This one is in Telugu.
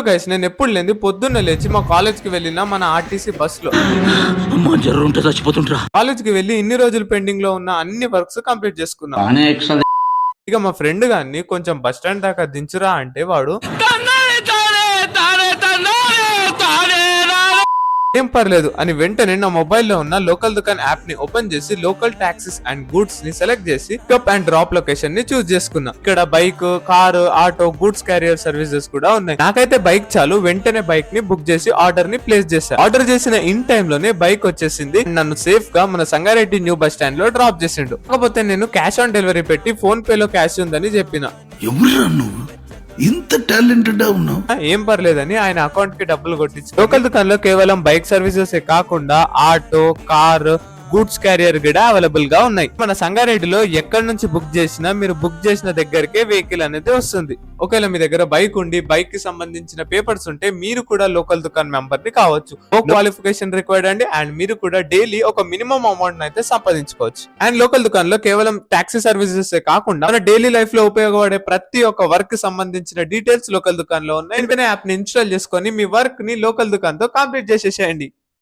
గైస్ నేను ఎప్పుడు లేని పొద్దున్నే లేచి మా కాలేజ్ కి వెళ్ళిన మన ఆర్టీసీ బస్ లో కాలేజ్ కి వెళ్ళి ఇన్ని రోజులు పెండింగ్ లో ఉన్న అన్ని వర్క్స్ కంప్లీట్ చేసుకున్నా. ఇక మా ఫ్రెండ్ గారిని కొంచెం బస్ స్టాండ్ దాకా దించురా అంటే వాడు ఏం పర్లేదు అని వెంటనే నా మొబైల్లో ఉన్న లోకల్ దుకాన్ యాప్ ని ఓపెన్ చేసి లోకల్ టాక్సీస్ అండ్ గూడ్స్ ని సెలెక్ట్ చేసి పికప్ అండ్ డ్రాప్ లొకేషన్ ని చూస్ చేసుకున్నా. ఇక్కడ bike, car, auto, goods carrier services కూడా ఉన్నాయి. నాకైతే బైక్ చాలు. వెంటనే బైక్ ని బుక్ చేసి ఆర్డర్ ని ప్లేస్ చేశాను. ఆర్డర్ చేసిన ఇన్ టైమ్ లోనే బైక్ వచ్చేసింది. నన్ను సేఫ్ గా మన సంగారెడ్డి న్యూ బస్ స్టాండ్ లో డ్రాప్ చేసిండు. కాకపోతే నేను క్యాష్ ఆన్ డెలివరీ పెట్టి ఫోన్ పే లో క్యాష్ ఉందని చెప్పిన. ఇంత టాలెంటెడ్ ఉన్నావు. ఏం పర్లేదని ఆయన అకౌంట్ కి డబ్బులు కొట్టించి లోకల్ దుకాణంలో కేవలం బైక్ సర్వీసెస్ కాకుండా ఆటో, కార్, గూడ్స్ క్యారియర్ కూడా అవైలబుల్ గా ఉన్నాయి. మన సంగారెడ్డిలో ఎక్కడి నుంచి బుక్ చేసినా మీరు బుక్ చేసిన దగ్గరకే వెహికల్ అనేది వస్తుంది. ఒకవేళ మీ దగ్గర బైక్ ఉండి బైక్ కి సంబంధించిన పేపర్స్ ఉంటే మీరు కూడా లోకల్ దుకాన్ మెంబర్ ని కావచ్చు. క్వాలిఫికేషన్ రిక్వైర్డ్ అండి. అండ్ మీరు కూడా డైలీ ఒక మినిమం అమౌంట్ అయితే సంపాదించుకోవచ్చు. అండ్ లోకల్ దుకాన్ లో కేవలం టాక్సీ సర్వీసెస్ కాకుండా మన డైలీ లైఫ్ లో ఉపయోగపడే ప్రతి ఒక్క వర్క్ సంబంధించిన డీటెయిల్స్ లోకల్ దుకాన్ లో ఉన్నాయి. వెంటనే యాప్ ని ఇన్స్టాల్ చేసుకొని మీ వర్క్ ని లోకల్ దుకాన్ తో కంప్లీట్ చేసేసేయండి.